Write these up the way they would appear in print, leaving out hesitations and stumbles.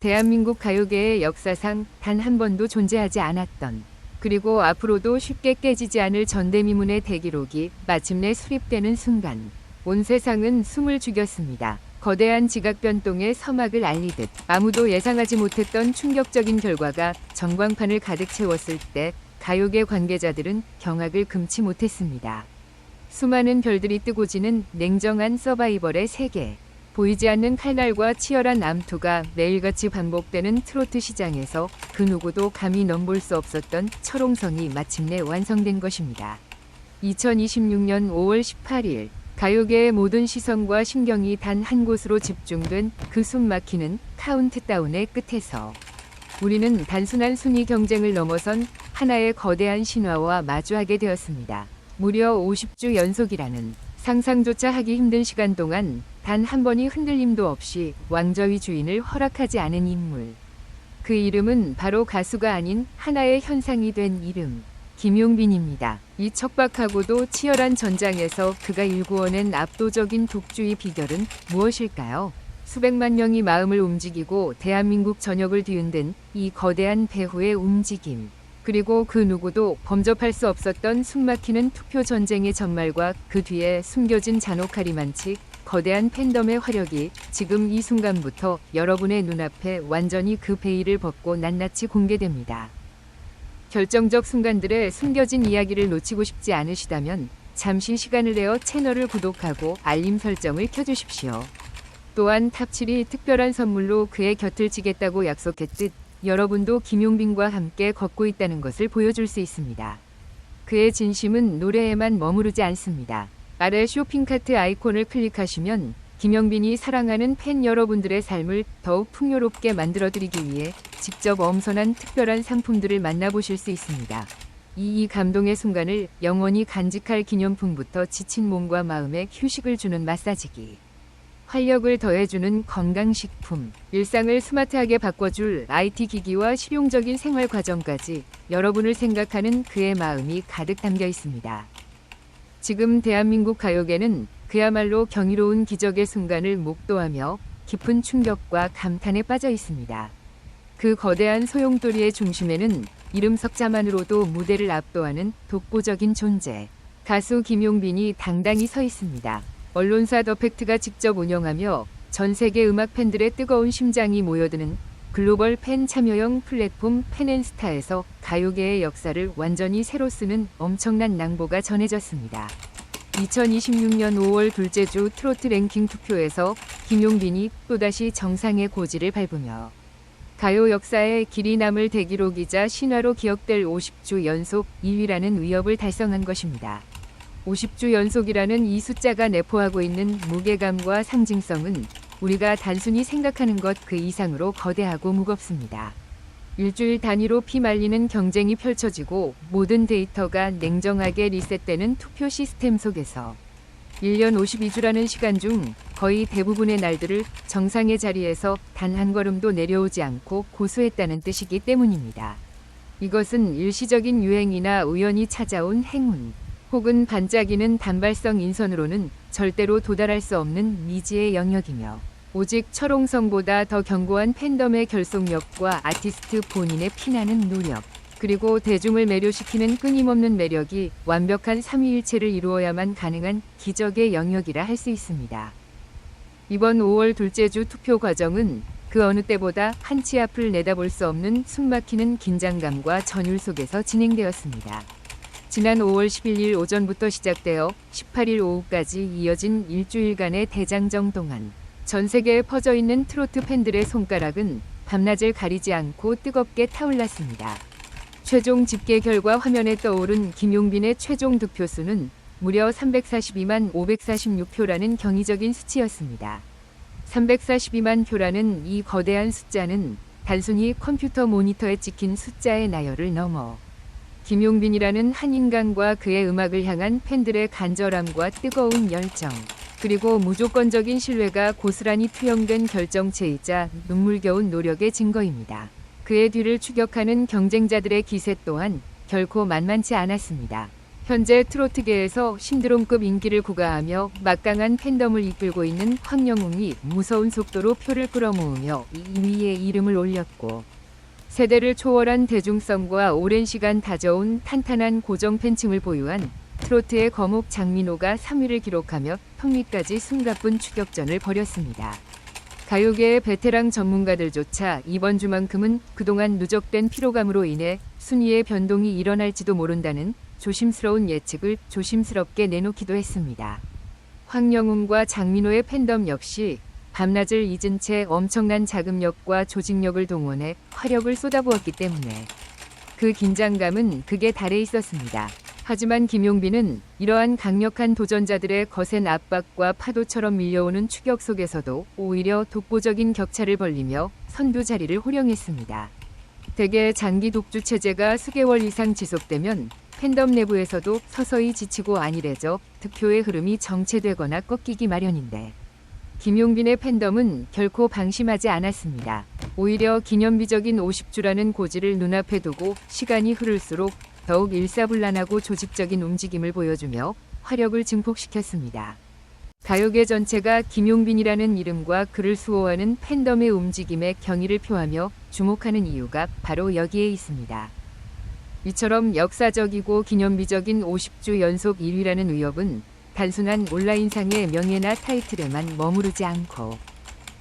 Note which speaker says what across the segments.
Speaker 1: 대한민국 가요계의 역사상 단 한 번도 존재하지 않았던, 그리고 앞으로도 쉽게 깨지지 않을 전대미문의 대기록이 마침내 수립되는 순간 온 세상은 숨을 죽였습니다. 거대한 지각 변동의 서막을 알리듯 아무도 예상하지 못했던 충격적인 결과가 전광판을 가득 채웠을 때 가요계 관계자들은 경악을 금치 못했습니다. 수많은 별들이 뜨고 지는 냉정한 서바이벌의 세계, 보이지 않는 칼날과 치열한 암투가 매일같이 반복되는 트로트 시장에서 그 누구도 감히 넘볼 수 없었던 철옹성이 마침내 완성된 것입니다. 2026년 5월 18일 가요계의 모든 시선과 신경이 단 한 곳으로 집중된 그 숨막히는 카운트다운의 끝에서 우리는 단순한 순위 경쟁을 넘어선 하나의 거대한 신화와 마주하게 되었습니다. 무려 50주 연속이라는 상상조차 하기 힘든 시간 동안 단 한 번이 흔들림도 없이 왕좌위 주인을 허락하지 않은 인물. 그 이름은 바로 가수가 아닌 하나의 현상이 된 이름, 김용빈입니다. 이 척박하고도 치열한 전장에서 그가 일구어낸 압도적인 독주의 비결은 무엇일까요? 수백만 명이 마음을 움직이고 대한민국 전역을 뒤흔든 이 거대한 배후의 움직임. 그리고 그 누구도 범접할 수 없었던 숨막히는 투표 전쟁의 전말과 그 뒤에 숨겨진 잔혹하리 만치 거대한 팬덤의 화력이 지금 이 순간부터 여러분의 눈앞에 완전히 그 베일을 벗고 낱낱이 공개됩니다. 결정적 순간들의 숨겨진 이야기를 놓치고 싶지 않으시다면 잠시 시간을 내어 채널을 구독하고 알림 설정을 켜주십시오. 또한 탑7이 특별한 선물로 그의 곁을 지겠다고 약속했듯 여러분도 김용빈과 함께 걷고 있다는 것을 보여줄 수 있습니다. 그의 진심은 노래에만 머무르지 않습니다. 아래 쇼핑카트 아이콘을 클릭하시면 김용빈이 사랑하는 팬 여러분들의 삶을 더욱 풍요롭게 만들어드리기 위해 직접 엄선한 특별한 상품들을 만나보실 수 있습니다. 이 감동의 순간을 영원히 간직할 기념품부터 지친 몸과 마음에 휴식을 주는 마사지기, 활력을 더해주는 건강식품, 일상을 스마트하게 바꿔줄 IT 기기와 실용적인 생활 과정까지 여러분을 생각하는 그의 마음이 가득 담겨 있습니다. 지금 대한민국 가요계는 그야말로 경이로운 기적의 순간을 목도하며 깊은 충격과 감탄에 빠져 있습니다. 그 거대한 소용돌이의 중심에는 이름 석자만으로도 무대를 압도하는 독보적인 존재, 가수 김용빈이 당당히 서 있습니다. 언론사 더 팩트가 직접 운영하며 전 세계 음악 팬들의 뜨거운 심장이 모여드는 글로벌 팬 참여형 플랫폼 팬앤스타에서 가요계의 역사를 완전히 새로 쓰는 엄청난 낭보가 전해졌습니다. 2026년 5월 둘째 주 트로트 랭킹 투표에서 김용빈이 또다시 정상의 고지를 밟으며 가요 역사에 길이 남을 대기록이자 신화로 기억될 50주 연속 2위라는 위협을 달성한 것입니다. 50주 연속이라는 이 숫자가 내포하고 있는 무게감과 상징성은 우리가 단순히 생각하는 것 그 이상으로 거대하고 무겁습니다. 일주일 단위로 피말리는 경쟁이 펼쳐지고 모든 데이터가 냉정하게 리셋되는 투표 시스템 속에서 1년 52주라는 시간 중 거의 대부분의 날들을 정상의 자리에서 단 한 걸음도 내려오지 않고 고수했다는 뜻이기 때문입니다. 이것은 일시적인 유행이나 우연히 찾아온 행운, 혹은 반짝이는 단발성 인선으로는 절대로 도달할 수 없는 미지의 영역이며 오직 철옹성보다 더 견고한 팬덤의 결속력과 아티스트 본인의 피나는 노력, 그리고 대중을 매료시키는 끊임없는 매력이 완벽한 삼위일체를 이루어야만 가능한 기적의 영역이라 할 수 있습니다. 이번 5월 둘째 주 투표 과정은 그 어느 때보다 한 치 앞을 내다볼 수 없는 숨막히는 긴장감과 전율 속에서 진행되었습니다. 지난 5월 11일 오전부터 시작되어 18일 오후까지 이어진 일주일간의 대장정 동안 전 세계에 퍼져 있는 트로트 팬들의 손가락은 밤낮을 가리지 않고 뜨겁게 타올랐습니다. 최종 집계 결과 화면에 떠오른 김용빈의 최종 득표수는 무려 342만 546표라는 경이적인 수치였습니다. 342만 표라는 이 거대한 숫자는 단순히 컴퓨터 모니터에 찍힌 숫자의 나열을 넘어 김용빈이라는 한 인간과 그의 음악을 향한 팬들의 간절함과 뜨거운 열정, 그리고 무조건적인 신뢰가 고스란히 투영된 결정체이자 눈물겨운 노력의 증거입니다. 그의 뒤를 추격하는 경쟁자들의 기세 또한 결코 만만치 않았습니다. 현재 트로트계에서 신드롬급 인기를 구가하며 막강한 팬덤을 이끌고 있는 황영웅이 무서운 속도로 표를 끌어모으며 2위에 이름을 올렸고, 세대를 초월한 대중성과 오랜 시간 다져온 탄탄한 고정 팬층을 보유한 트로트의 거목 장민호가 3위를 기록하며 평리까지 숨가쁜 추격전을 벌였습니다. 가요계의 베테랑 전문가들조차 이번 주만큼은 그동안 누적된 피로감으로 인해 순위의 변동이 일어날지도 모른다는 조심스러운 예측을 조심스럽게 내놓기도 했습니다. 황영웅과 장민호의 팬덤 역시 밤낮을 잊은 채 엄청난 자금력과 조직력을 동원해 화력을 쏟아부었기 때문에 그 긴장감은 극에 달해 있었습니다. 하지만 김용빈은 이러한 강력한 도전자들의 거센 압박과 파도처럼 밀려오는 추격 속에서도 오히려 독보적인 격차를 벌리며 선두 자리를 호령했습니다. 대개 장기 독주 체제가 수개월 이상 지속되면 팬덤 내부에서도 서서히 지치고 안일해져 득표의 흐름이 정체되거나 꺾이기 마련인데, 김용빈의 팬덤은 결코 방심하지 않았습니다. 오히려 기념비적인 50주라는 고지를 눈앞에 두고 시간이 흐를수록 더욱 일사불란하고 조직적인 움직임을 보여주며 화력을 증폭시켰습니다. 가요계 전체가 김용빈이라는 이름과 그를 수호하는 팬덤의 움직임에 경의를 표하며 주목하는 이유가 바로 여기에 있습니다. 이처럼 역사적이고 기념비적인 50주 연속 1위라는 위협은 단순한 온라인상의 명예나 타이틀에만 머무르지 않고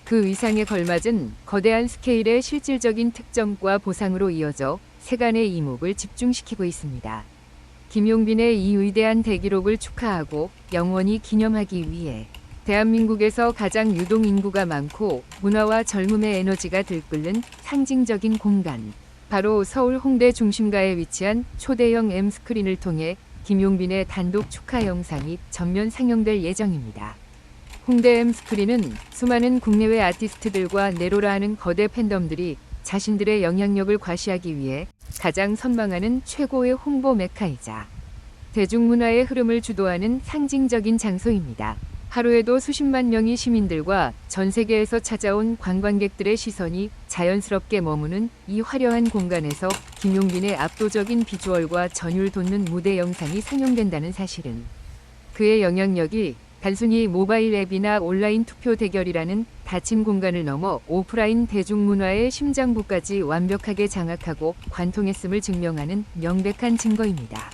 Speaker 1: 그 위상에 걸맞은 거대한 스케일의 실질적인 특정과 보상으로 이어져 세간의 이목을 집중시키고 있습니다. 김용빈의 이 위대한 대기록을 축하하고 영원히 기념하기 위해 대한민국에서 가장 유동 인구가 많고 문화와 젊음의 에너지가 들끓는 상징적인 공간, 바로 서울 홍대 중심가에 위치한 초대형 M스크린을 통해 김용빈의 단독 축하 영상이 전면 상영될 예정입니다. 홍대 M스크린은 수많은 국내외 아티스트들과 내로라하는 거대 팬덤들이 자신들의 영향력을 과시하기 위해 가장 선망하는 최고의 홍보 메카이자 대중문화의 흐름을 주도하는 상징적인 장소입니다. 하루에도 수십만 명의 시민들과 전 세계에서 찾아온 관광객들의 시선이 자연스럽게 머무는 이 화려한 공간에서 김용빈의 압도적인 비주얼과 전율 돋는 무대 영상이 상영된다는 사실은 그의 영향력이 단순히 모바일 앱이나 온라인 투표 대결이라는 닫힌 공간을 넘어 오프라인 대중문화의 심장부까지 완벽하게 장악하고 관통했음을 증명하는 명백한 증거입니다.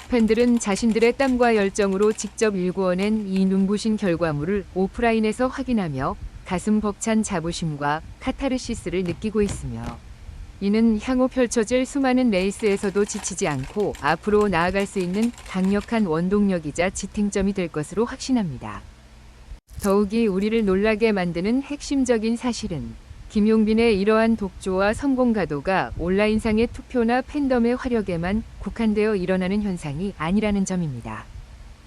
Speaker 1: 팬들은 자신들의 땀과 열정으로 직접 일구어낸 이 눈부신 결과물을 오프라인에서 확인하며 가슴 벅찬 자부심과 카타르시스를 느끼고 있으며, 이는 향후 펼쳐질 수많은 레이스에서도 지치지 않고 앞으로 나아갈 수 있는 강력한 원동력이자 지탱점이 될 것으로 확신합니다. 더욱이 우리를 놀라게 만드는 핵심적인 사실은 김용빈의 이러한 독조와 성공 가도가 온라인상의 투표나 팬덤의 화력에만 국한되어 일어나는 현상이 아니라는 점입니다.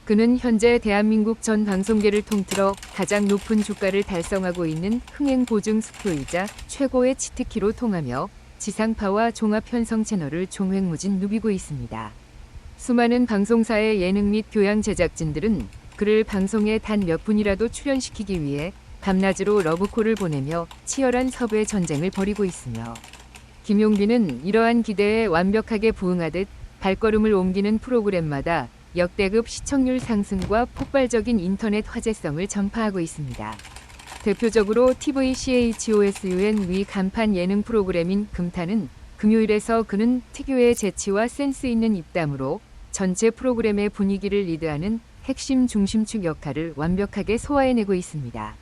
Speaker 1: 그는 현재 대한민국 전 방송계를 통틀어 가장 높은 주가를 달성하고 있는 흥행 보증 수표이자 최고의 치트키로 통하며 지상파와 종합 편성 채널을 종횡무진 누비고 있습니다. 수많은 방송사의 예능 및 교양 제작진들은 그를 방송에 단 몇 분이라도 출연시키기 위해 밤낮으로 러브콜을 보내며 치열한 섭외 전쟁을 벌이고 있으며, 김용빈은 이러한 기대에 완벽하게 부응하듯 발걸음을 옮기는 프로그램마다 역대급 시청률 상승과 폭발적인 인터넷 화제성을 전파하고 있습니다. 대표적으로 TVCHOSUN 위 간판 예능 프로그램인 금타는 금요일에서 그는 특유의 재치와 센스 있는 입담으로 전체 프로그램의 분위기를 리드하는 핵심 중심축 역할을 완벽하게 소화해내고 있습니다.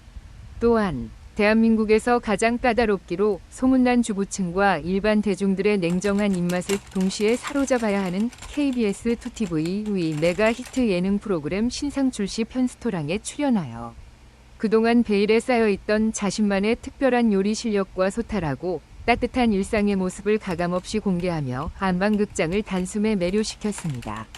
Speaker 1: 또한 대한민국에서 가장 까다롭기로 소문난 주부층과 일반 대중들의 냉정한 입맛을 동시에 사로잡아야 하는 KBS 2TV 위 메가 히트 예능 프로그램 신상 출시 편스토랑에 출연하여 그동안 베일에 쌓여있던 자신만의 특별한 요리 실력과 소탈하고 따뜻한 일상의 모습을 가감없이 공개하며 한방극장을 단숨에 매료시켰습니다.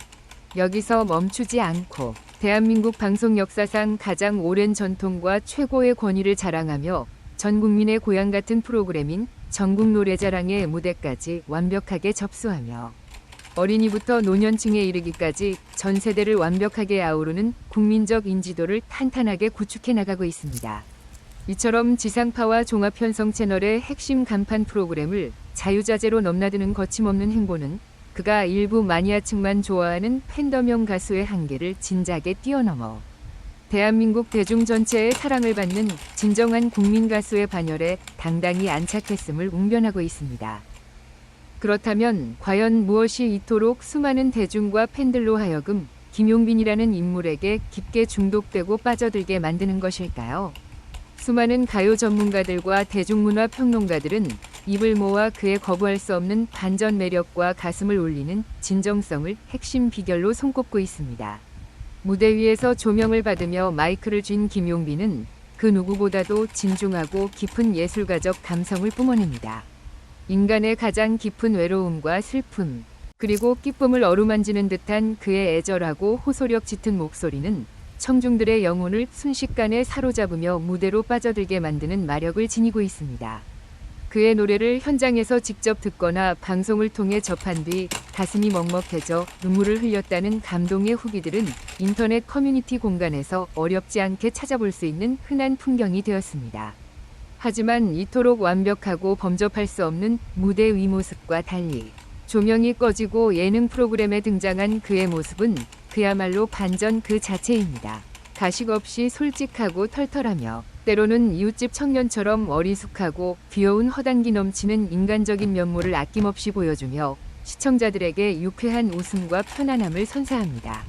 Speaker 1: 여기서 멈추지 않고 대한민국 방송 역사상 가장 오랜 전통과 최고의 권위를 자랑하며 전 국민의 고향 같은 프로그램인 전국 노래자랑의 무대까지 완벽하게 접수하며 어린이부터 노년층에 이르기까지 전 세대를 완벽하게 아우르는 국민적 인지도를 탄탄하게 구축해 나가고 있습니다. 이처럼 지상파와 종합편성 채널의 핵심 간판 프로그램을 자유자재로 넘나드는 거침없는 행보는 그가 일부 마니아층만 좋아하는 팬덤형 가수의 한계를 진작에 뛰어넘어 대한민국 대중 전체의 사랑을 받는 진정한 국민 가수의 반열에 당당히 안착했음을 웅변하고 있습니다. 그렇다면 과연 무엇이 이토록 수많은 대중과 팬들로 하여금 김용빈이라는 인물에게 깊게 중독되고 빠져들게 만드는 것일까요? 수많은 가요 전문가들과 대중문화 평론가들은 입을 모아 그의 거부할 수 없는 반전 매력과 가슴을 울리는 진정성을 핵심 비결로 손꼽고 있습니다. 무대 위에서 조명을 받으며 마이크를 쥔 김용빈은 그 누구보다도 진중하고 깊은 예술가적 감성을 뿜어냅니다. 인간의 가장 깊은 외로움과 슬픔, 그리고 기쁨을 어루만지는 듯한 그의 애절하고 호소력 짙은 목소리는 청중들의 영혼을 순식간에 사로잡으며 무대로 빠져들게 만드는 마력을 지니고 있습니다. 그의 노래를 현장에서 직접 듣거나 방송을 통해 접한 뒤 가슴이 먹먹해져 눈물을 흘렸다는 감동의 후기들은 인터넷 커뮤니티 공간에서 어렵지 않게 찾아볼 수 있는 흔한 풍경이 되었습니다. 하지만 이토록 완벽하고 범접할 수 없는 무대 위 모습과 달리 조명이 꺼지고 예능 프로그램에 등장한 그의 모습은 그야말로 반전 그 자체입니다. 가식 없이 솔직하고 털털하며 때로는 이웃집 청년처럼 어리숙하고 귀여운 허당기 넘치는 인간적인 면모를 아낌없이 보여주며 시청자들에게 유쾌한 웃음과 편안함을 선사합니다.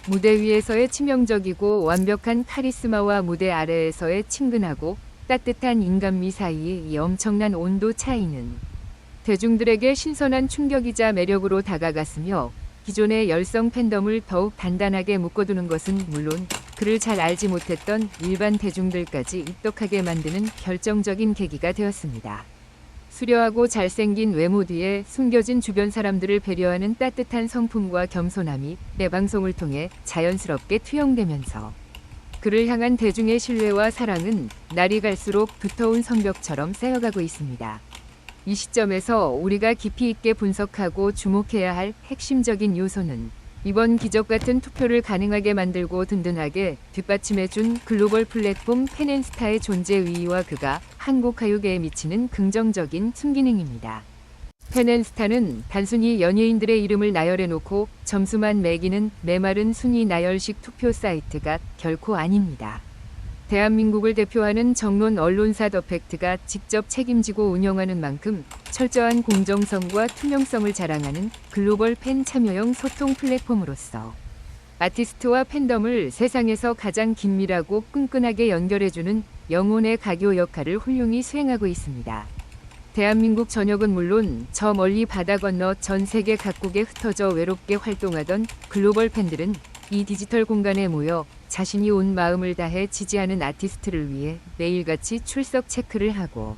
Speaker 1: 무대 위에서의 치명적이고 완벽한 카리스마와 무대 아래에서의 친근하고 따뜻한 인간미 사이의 이 엄청난 온도 차이는 대중들에게 신선한 충격이자 매력으로 다가갔으며 기존의 열성 팬덤을 더욱 단단하게 묶어두는 것은 물론 그를 잘 알지 못했던 일반 대중들까지 입덕하게 만드는 결정적인 계기가 되었습니다. 수려하고 잘생긴 외모 뒤에 숨겨진 주변 사람들을 배려하는 따뜻한 성품과 겸손함이 내 방송을 통해 자연스럽게 투영되면서 그를 향한 대중의 신뢰와 사랑은 날이 갈수록 두터운 성벽처럼 쌓여가고 있습니다. 이 시점에서 우리가 깊이 있게 분석하고 주목해야 할 핵심적인 요소는 이번 기적 같은 투표를 가능하게 만들고 든든하게 뒷받침해준 글로벌 플랫폼 팬앤스타의 존재 위위와 그가 한국 가요계에 미치는 긍정적인 순기능입니다. 팬앤스타는 단순히 연예인들의 이름을 나열해놓고 점수만 매기는 메마른 순위 나열식 투표 사이트가 결코 아닙니다. 대한민국을 대표하는 정론 언론사 더 팩트가 직접 책임지고 운영하는 만큼 철저한 공정성과 투명성을 자랑하는 글로벌 팬 참여형 소통 플랫폼으로서 아티스트와 팬덤을 세상에서 가장 긴밀하고 끈끈하게 연결해주는 영혼의 가교 역할을 훌륭히 수행하고 있습니다. 대한민국 전역은 물론 저 멀리 바다 건너 전 세계 각국에 흩어져 외롭게 활동하던 글로벌 팬들은 이 디지털 공간에 모여 자신이 온 마음을 다해 지지하는 아티스트를 위해 매일같이 출석 체크를 하고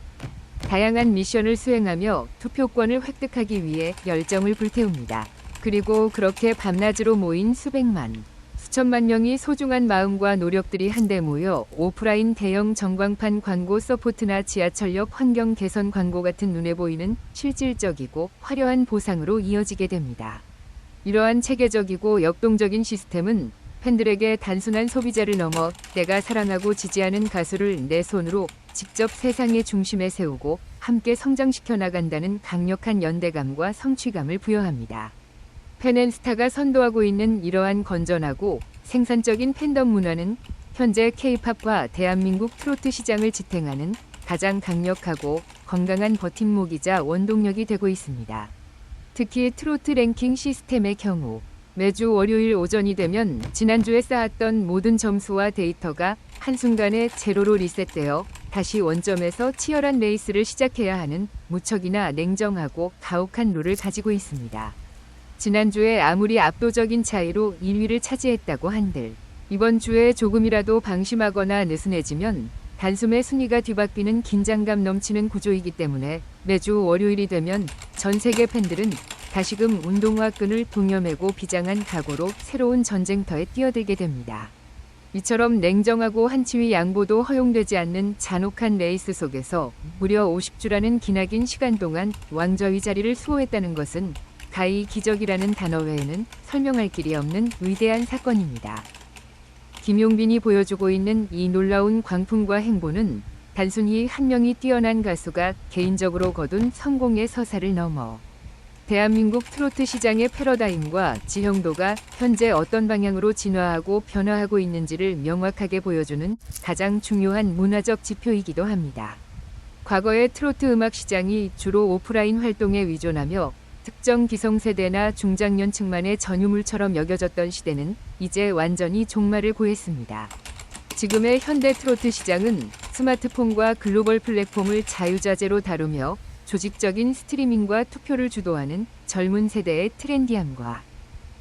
Speaker 1: 다양한 미션을 수행하며 투표권을 획득하기 위해 열정을 불태웁니다. 그리고 그렇게 밤낮으로 모인 수백만, 수천만 명이 소중한 마음과 노력들이 한데 모여 오프라인 대형 전광판 광고 서포트나 지하철역 환경 개선 광고 같은 눈에 보이는 실질적이고 화려한 보상으로 이어지게 됩니다. 이러한 체계적이고 역동적인 시스템은 팬들에게 단순한 소비자를 넘어 내가 사랑하고 지지하는 가수를 내 손으로 직접 세상의 중심에 세우고 함께 성장시켜 나간다는 강력한 연대감과 성취감을 부여합니다. 팬앤스타가 선도하고 있는 이러한 건전하고 생산적인 팬덤 문화는 현재 K-팝과 대한민국 트로트 시장을 지탱하는 가장 강력하고 건강한 버팀목이자 원동력이 되고 있습니다. 특히 트로트 랭킹 시스템의 경우 매주 월요일 오전이 되면 지난주에 쌓았던 모든 점수와 데이터가 한순간에 제로로 리셋되어 다시 원점에서 치열한 레이스를 시작해야 하는 무척이나 냉정하고 가혹한 룰을 가지고 있습니다. 지난주에 아무리 압도적인 차이로 1위를 차지했다고 한들 이번 주에 조금이라도 방심하거나 느슨해지면 단숨에 순위가 뒤바뀌는 긴장감 넘치는 구조이기 때문에 매주 월요일이 되면 전 세계 팬들은 다시금 운동화 끈을 동여매고 비장한 각오로 새로운 전쟁터에 뛰어들게 됩니다. 이처럼 냉정하고 한치위 양보도 허용되지 않는 잔혹한 레이스 속에서 무려 50주라는 기나긴 시간 동안 왕좌위 자리를 수호했다는 것은 가히 기적이라는 단어 외에는 설명할 길이 없는 위대한 사건입니다. 김용빈이 보여주고 있는 이 놀라운 광풍과 행보는 단순히 한 명이 뛰어난 가수가 개인적으로 거둔 성공의 서사를 넘어 대한민국 트로트 시장의 패러다임과 지형도가 현재 어떤 방향으로 진화하고 변화하고 있는지를 명확하게 보여주는 가장 중요한 문화적 지표이기도 합니다. 과거의 트로트 음악 시장이 주로 오프라인 활동에 위존하며 특정 기성세대나 중장년층만의 전유물처럼 여겨졌던 시대는 이제 완전히 종말을 고했습니다. 지금의 현대 트로트 시장은 스마트폰과 글로벌 플랫폼을 자유자재로 다루며 조직적인 스트리밍과 투표를 주도하는 젊은 세대의 트렌디함과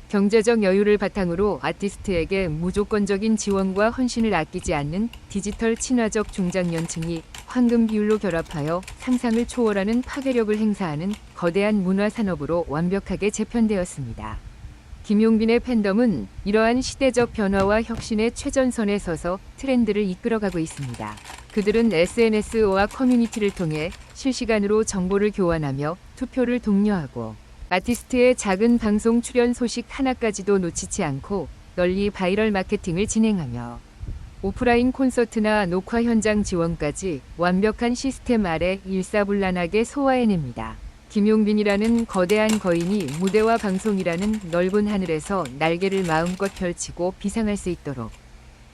Speaker 1: 경제적 여유를 바탕으로 아티스트에게 무조건적인 지원과 헌신을 아끼지 않는 디지털 친화적 중장년층이 황금 비율로 결합하여 상상을 초월하는 파괴력을 행사하는 거대한 문화 산업으로 완벽하게 재편되었습니다. 김용빈의 팬덤은 이러한 시대적 변화와 혁신의 최전선에 서서 트렌드를 이끌어가고 있습니다. 그들은 SNS와 커뮤니티를 통해 실시간으로 정보를 교환하며 투표를 독려하고 아티스트의 작은 방송 출연 소식 하나까지도 놓치지 않고 널리 바이럴 마케팅을 진행하며 오프라인 콘서트나 녹화 현장 지원까지 완벽한 시스템 아래 일사불란하게 소화해냅니다. 김용빈이라는 거대한 거인이 무대와 방송이라는 넓은 하늘에서 날개를 마음껏 펼치고 비상할 수 있도록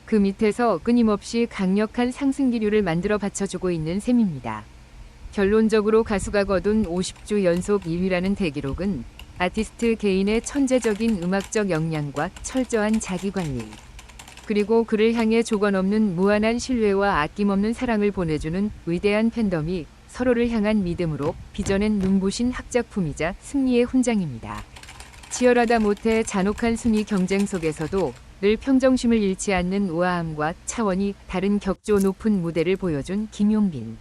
Speaker 1: 그 밑에서 끊임없이 강력한 상승기류를 만들어 받쳐주고 있는 셈입니다. 결론적으로 가수가 거둔 50주 연속 2위라는 대기록은 아티스트 개인의 천재적인 음악적 역량과 철저한 자기관리, 그리고 그를 향해 조건 없는 무한한 신뢰와 아낌없는 사랑을 보내주는 위대한 팬덤이 서로를 향한 믿음으로 빚어낸 눈부신 학작품이자 승리의 훈장입니다. 치열하다 못해 잔혹한 순위 경쟁 속에서도 늘 평정심을 잃지 않는 우아함과 차원이 다른 격조 높은 무대를 보여준 김용빈.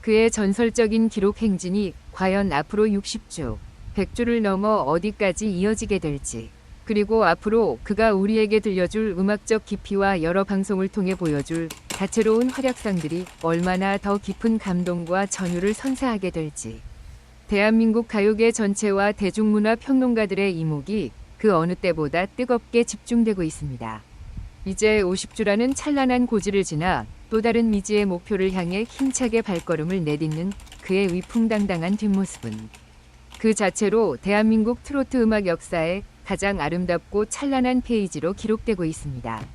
Speaker 1: 그의 전설적인 기록 행진이 과연 앞으로 60주, 100주를 넘어 어디까지 이어지게 될지, 그리고 앞으로 그가 우리에게 들려줄 음악적 깊이와 여러 방송을 통해 보여줄 다채로운 활약상들이 얼마나 더 깊은 감동과 전율을 선사하게 될지. 대한민국 가요계 전체와 대중문화 평론가들의 이목이 그 어느 때보다 뜨겁게 집중되고 있습니다. 이제 50주라는 찬란한 고지를 지나 또 다른 미지의 목표를 향해 힘차게 발걸음을 내딛는 그의 위풍당당한 뒷모습은 그 자체로 대한민국 트로트 음악 역사의 가장 아름답고 찬란한 페이지로 기록되고 있습니다.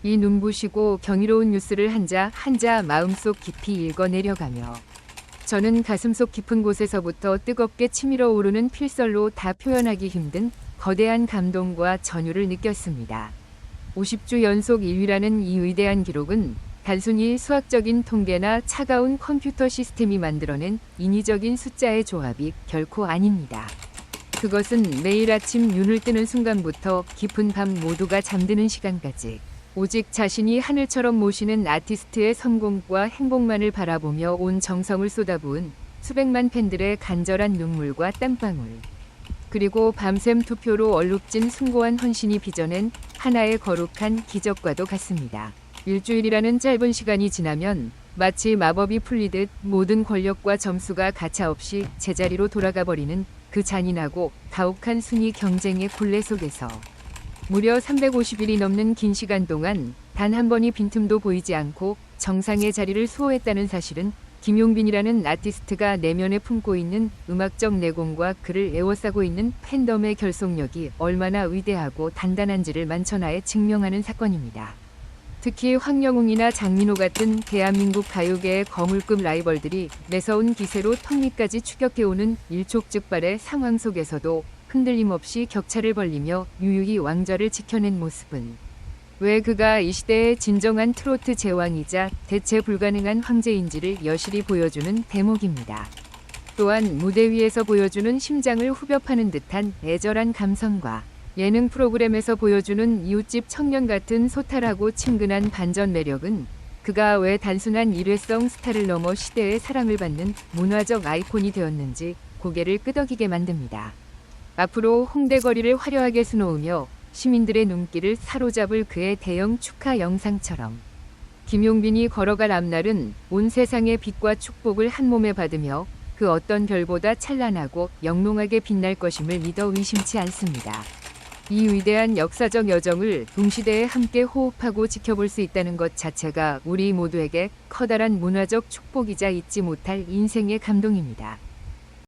Speaker 1: 이 눈부시고 경이로운 뉴스를 한자 한자 마음속 깊이 읽어내려가며 저는 가슴속 깊은 곳에서부터 뜨겁게 치밀어 오르는 필설로 다 표현하기 힘든 거대한 감동과 전율을 느꼈습니다. 50주 연속 2위라는 이 위대한 기록은 단순히 수학적인 통계나 차가운 컴퓨터 시스템이 만들어낸 인위적인 숫자의 조합이 결코 아닙니다. 그것은 매일 아침 눈을 뜨는 순간부터 깊은 밤 모두가 잠드는 시간까지 오직 자신이 하늘처럼 모시는 아티스트의 성공과 행복만을 바라보며 온 정성을 쏟아부은 수백만 팬들의 간절한 눈물과 땀방울, 그리고 밤샘 투표로 얼룩진 숭고한 헌신이 빚어낸 하나의 거룩한 기적과도 같습니다. 일주일이라는 짧은 시간이 지나면 마치 마법이 풀리듯 모든 권력과 점수가 가차없이 제자리로 돌아가 버리는 그 잔인하고 가혹한 순위 경쟁의 굴레 속에서 무려 350일이 넘는 긴 시간 동안 단 한 번의 빈틈도 보이지 않고 정상의 자리를 수호했다는 사실은 김용빈이라는 아티스트가 내면에 품고 있는 음악적 내공과 그를 에워싸고 있는 팬덤의 결속력이 얼마나 위대하고 단단한지를 만천하에 증명하는 사건입니다. 특히 황영웅이나 장민호 같은 대한민국 가요계의 거물급 라이벌들이 매서운 기세로 턱밑까지 추격해오는 일촉즉발의 상황 속에서도 흔들림 없이 격차를 벌리며 유유히 왕좌를 지켜낸 모습은 왜 그가 이 시대의 진정한 트로트 제왕이자 대체 불가능한 황제인지를 여실히 보여주는 대목입니다. 또한 무대 위에서 보여주는 심장을 후벼 파는 듯한 애절한 감성과 예능 프로그램에서 보여주는 이웃집 청년 같은 소탈하고 친근한 반전 매력은 그가 왜 단순한 일회성 스타를 넘어 시대의 사랑을 받는 문화적 아이콘이 되었는지 고개를 끄덕이게 만듭니다. 앞으로 홍대 거리를 화려하게 수놓으며 시민들의 눈길을 사로잡을 그의 대형 축하 영상처럼 김용빈이 걸어갈 앞날은 온 세상의 빛과 축복을 한 몸에 받으며 그 어떤 별보다 찬란하고 영롱하게 빛날 것임을 믿어 의심치 않습니다. 이 위대한 역사적 여정을 동시대에 함께 호흡하고 지켜볼 수 있다는 것 자체가 우리 모두에게 커다란 문화적 축복이자 잊지 못할 인생의 감동입니다.